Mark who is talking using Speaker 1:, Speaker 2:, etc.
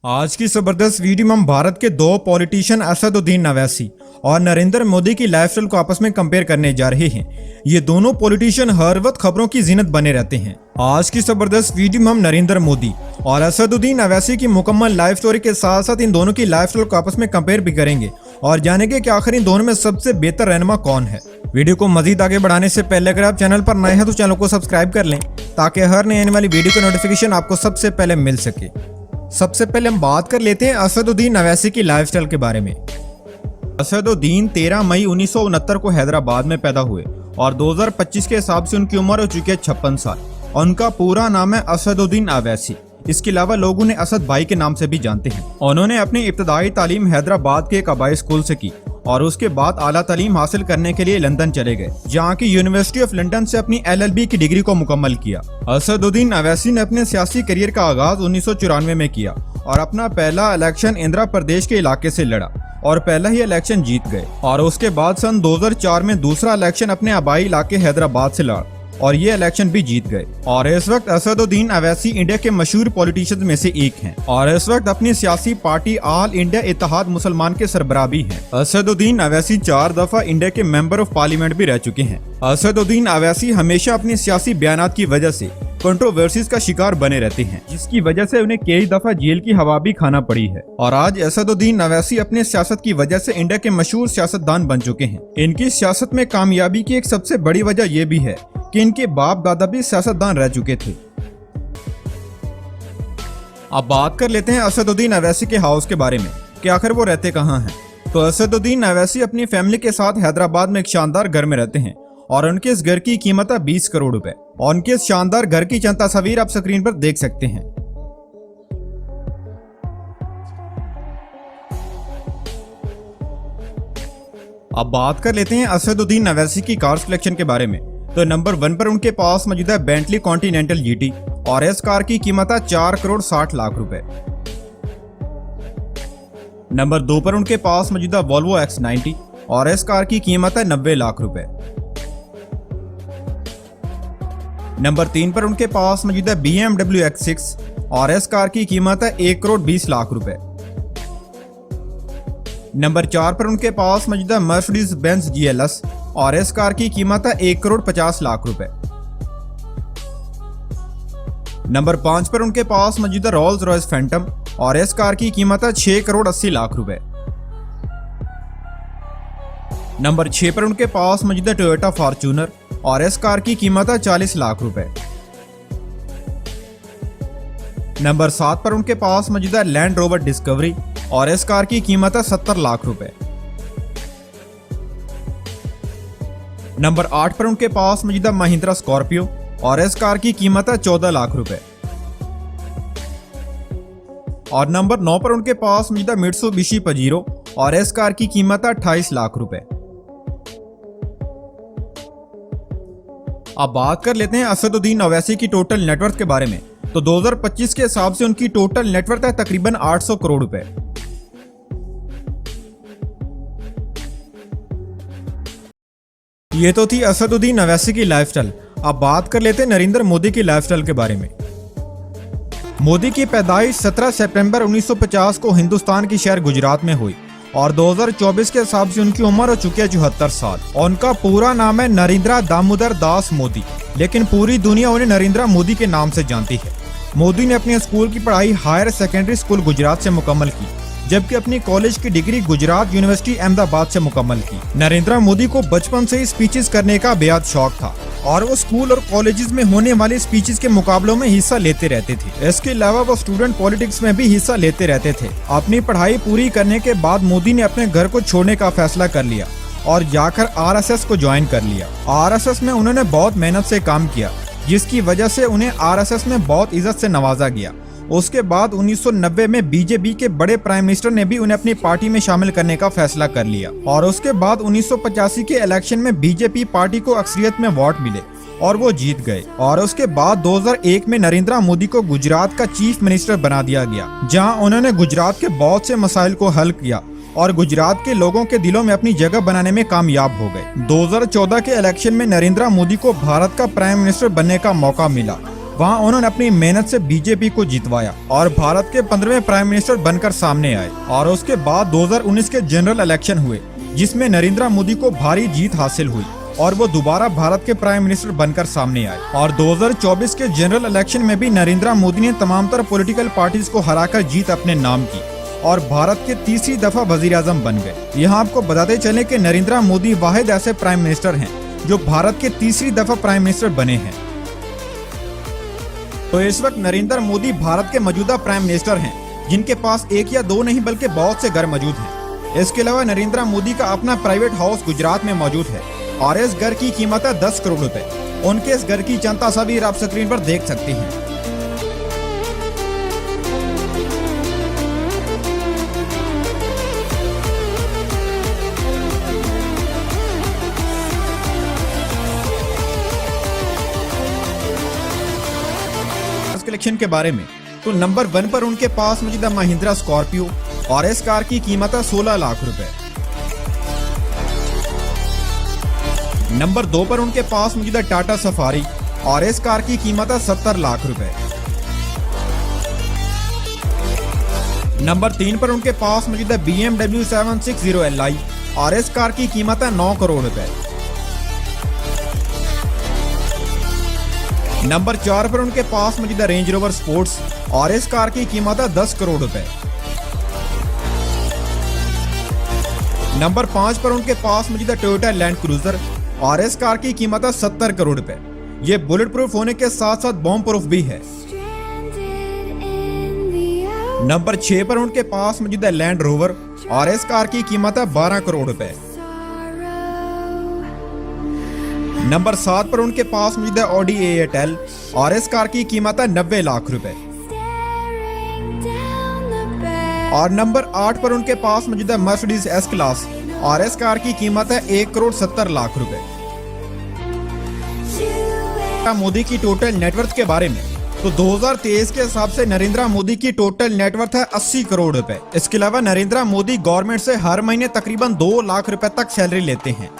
Speaker 1: आज की जबरदस्त वीडियो में हम भारत के दो पॉलिटिशियन असदुद्दीन अवैसी और नरेंद्र मोदी की लाइफस्टाइल को आपस में कंपेयर करने जा रहे हैं। ये दोनों पॉलिटिशियन हर वक्त खबरों की जीनत बने रहते हैं। आज की जबरदस्त वीडियो में हम नरेंद्र मोदी और असदुद्दीन अवैसी की मुकम्मल लाइफ स्टोरी के साथ साथ इन दोनों की लाइफस्टाइल को आपस में कंपेयर भी करेंगे और जानेंगे कि आखिर इन दोनों में सबसे बेहतर रहनुमा कौन है। वीडियो को मजीद आगे बढ़ाने से पहले अगर आप चैनल पर नए हैं तो चैनल को सब्सक्राइब कर लें ताकि हर नई आने वाली वीडियो की नोटिफिकेशन आपको सबसे पहले मिल सके। सबसे पहले हम बात कर लेते हैं असदुद्दीन अवैसी की लाइफस्टाइल के बारे में। असदुद्दीन 13 मई 1969 को हैदराबाद में पैदा हुए और 2025 के हिसाब से उनकी उम्र हो चुकी है 56 साल। उनका पूरा नाम है असदुद्दीन अवैसी। इसके अलावा लोग उन्हें असद भाई के नाम से भी जानते हैं। उन्होंने अपनी इब्तदाई तालीम हैदराबाद के एक आबाई स्कूल से की और उसके बाद आला तालीम हासिल करने के लिए लंदन चले गए, जहाँ की यूनिवर्सिटी ऑफ लंदन से अपनी LLB की डिग्री को मुकम्मल किया। असदुद्दीन अवैसी ने अपने सियासी करियर का आगाज 1994 में किया और अपना पहला इलेक्शन आंध्र प्रदेश के इलाके से लड़ा और पहला ही इलेक्शन जीत गए और उसके बाद सन 2004 में दूसरा इलेक्शन अपने आबाई इलाके हैदराबाद से लड़ा और ये इलेक्शन भी जीत गए। और इस वक्त असदुद्दीन अवैसी इंडिया के मशहूर पॉलिटिशियंस में से एक हैं और इस वक्त अपनी सियासी पार्टी ऑल इंडिया इत्तेहाद मुसलमान के सरबराह भी हैं। असदुद्दीन अवैसी 4 दफा इंडिया के मेंबर ऑफ पार्लियामेंट भी रह चुके हैं। असदुद्दीन अवैसी हमेशा अपनी सियासी बयानात की वजह से कंट्रोवर्सीज का शिकार बने रहते हैं, जिसकी वजह से उन्हें कई दफा जेल की हवा भी खाना पड़ी है। और आज असदुद्दीन अवैसी अपने सियासत की वजह से इंडिया के मशहूर सियासतदान बन चुके हैं। इनकी सियासत में कामयाबी की एक सबसे बड़ी वजह यह भी है कि इनके बाप दादा भी सियासतदान रह चुके थे। अब बात कर लेते हैं असदुद्दीन अवैसी के हाउस के बारे में कि आखिर वो रहते कहाँ हैं। तो असदुद्दीन अवैसी अपनी फैमिली के साथ हैदराबाद में एक शानदार घर में रहते हैं और उनके इस घर की कीमत है 20 करोड़ रुपए। और उनके इस शानदार घर की चंद तस्वीर आप स्क्रीन पर देख सकते हैं। अब बात कर लेते हैं असदुद्दीन अवैसी की कार सिलेक्शन के बारे में। तो नंबर 1 पर उनके पास मौजूद है बेंटली कॉन्टिनेंटल GT और इस कार की कीमत है 4 करोड़ 60 लाख रुपए। नंबर 2 पर उनके पास मौजूद है वोल्वो X90 और इस कार की कीमत है 90 लाख रुपए। नंबर 3 पर उनके पास मौजूद है BMW X6 और इस कार की कीमत है 1 करोड़ 20 लाख रुपए। नंबर 4 पर उनके पास मौजूद है मर्सिडीज बेंज GLS और इस कार की कीमत है 1 करोड़ 50 लाख रुपए। नंबर 5 पर उनके पास मौजूद है रोल्स रॉयस फैंटम और इस कार की कीमत है 6 करोड़ 80 लाख रुपए। नंबर 6 पर उनके पास मौजूद है टोयोटा फॉर्च्यूनर और इस कार की कीमत है 40 लाख रुपए। नंबर 7 पर उनके पास मौजूद है लैंड रोवर डिस्कवरी और इस कार की कीमत है 70 लाख रुपए। नंबर 8 पर उनके पास मौजूद है महिंद्रा स्कॉर्पियो और इस कार की कीमत है 14 लाख रुपए। और नंबर 9 पर उनके पास मौजूद है मित्सुबिशी पजीरो और इस कार की कीमत है 28 लाख रुपए। अब बात कर लेते हैं असदुद्दीन अवैसी की टोटल नेटवर्थ के बारे में। तो 2025 के हिसाब से उनकी टोटल नेटवर्थ है तकरीबन 800 करोड़ रुपए। ये तो थी असदुद्दीन अवैसी की लाइफस्टाइल। अब बात कर लेते हैं नरेंद्र मोदी की लाइफस्टाइल के बारे में। मोदी की पैदाइश 17 सितंबर 1950 को हिंदुस्तान के शहर गुजरात में हुई और 2024 के हिसाब से उनकी उम्र हो चुकी है 74 साल। उनका पूरा नाम है नरेंद्र दामोदर दास मोदी, लेकिन पूरी दुनिया उन्हें नरेंद्र मोदी के नाम से जानती है। मोदी ने अपने स्कूल की पढ़ाई हायर सेकेंडरी स्कूल गुजरात से मुकम्मल की, जबकि अपनी कॉलेज की डिग्री गुजरात यूनिवर्सिटी अहमदाबाद से मुकम्मल की। नरेंद्र मोदी को बचपन से ही स्पीचेस करने का बेहद शौक था और वो स्कूल और कॉलेजेस में होने वाले स्पीचेस के मुकाबलों में हिस्सा लेते रहते थे। इसके अलावा वो स्टूडेंट पॉलिटिक्स में भी हिस्सा लेते रहते थे। अपनी पढ़ाई पूरी करने के बाद मोदी ने अपने घर को छोड़ने का फैसला कर लिया और जाकर RSS को ज्वाइन कर लिया। RSS में उन्होंने बहुत मेहनत से काम किया, जिसकी वजह से उन्हें RSS में बहुत इज्जत से नवाजा गया। उसके बाद 1990 में BJP के बड़े प्राइम मिनिस्टर ने भी उन्हें अपनी पार्टी में शामिल करने का फैसला कर लिया और उसके बाद 1985 के इलेक्शन में BJP पार्टी को अक्सरियत में वोट मिले और वो जीत गए। और उसके बाद 2001 में नरेंद्र मोदी को गुजरात का चीफ मिनिस्टर बना दिया गया, जहां उन्होंने गुजरात के बहुत से मसाइल को हल किया और गुजरात के लोगों के दिलों में अपनी जगह बनाने में कामयाब हो गए। 2014 के इलेक्शन में नरेंद्र मोदी को भारत का प्राइम मिनिस्टर बनने का मौका मिला। वहां उन्होंने अपनी मेहनत से बीजेपी को जितवाया और भारत के 15वें प्राइम मिनिस्टर बनकर सामने आए। और उसके बाद 2019 के जनरल इलेक्शन हुए जिसमें नरेंद्र मोदी को भारी जीत हासिल हुई और वो दोबारा भारत के प्राइम मिनिस्टर बनकर सामने आए। और 2024 के जनरल इलेक्शन में भी नरेंद्र मोदी ने तमाम तरह पॉलिटिकल पार्टीज को हराकर जीत अपने नाम की और भारत के तीसरी दफा वजीर आजम बन गए। यहाँ आपको बताते चले कि नरेंद्र मोदी वाहिद ऐसे प्राइम मिनिस्टर हैं जो भारत के तीसरी दफा प्राइम मिनिस्टर बने हैं। तो इस वक्त नरेंद्र मोदी भारत के मौजूदा प्राइम मिनिस्टर हैं जिनके पास एक या दो नहीं बल्कि बहुत से घर मौजूद हैं। इसके अलावा नरेंद्र मोदी का अपना प्राइवेट हाउस गुजरात में मौजूद है और इस घर की कीमत है 10 करोड़ रुपए। उनके इस घर की जनता तस्वीर आप स्क्रीन पर देख सकते हैं। कलेक्शन के बारे में तो नंबर 1 पर उनके पास मौजूद महिंद्रा स्कॉर्पियो और इस कार की कीमत है 16 लाख रुपए। नंबर 2 पर उनके पास मौजूद टाटा सफारी और इस कार की कीमत है 70 लाख रुपए। नंबर 3 पर उनके पास मौजूद BMW 760Li और इस कार की कीमत है 9 करोड़ रुपए। नंबर 4 पर उनके पास मौजूद रेंज रोवर स्पोर्ट्स और इस कार की कीमत है 10 करोड़ रुपए। नंबर 5 पर उनके पास मौजूद टोयोटा लैंड क्रूजर और इस कार की कीमत है 70 करोड़ रुपए। ये बुलेट प्रूफ होने के साथ साथ बॉम्ब प्रूफ भी है। नंबर 6 पर उनके पास मौजूद लैंड रोवर और इस कार की कीमत है 12 करोड़ रुपए। नंबर 7 पर उनके पास मौजूद ऑडी A8L और इस कार की कीमत है 90 लाख रुपए। और नंबर 8 पर उनके पास मौजूद मर्सिडीज S क्लास और इस कार की कीमत है 1 करोड़ 70 लाख रुपए। मोदी की टोटल नेटवर्थ के बारे में तो 2023 के हिसाब से नरेंद्र मोदी की टोटल नेटवर्थ है 80 करोड़ रुपए। इसके अलावा नरेंद्र मोदी गवर्नमेंट से हर महीने तकरीबन 2 लाख रुपए तक सैलरी लेते हैं।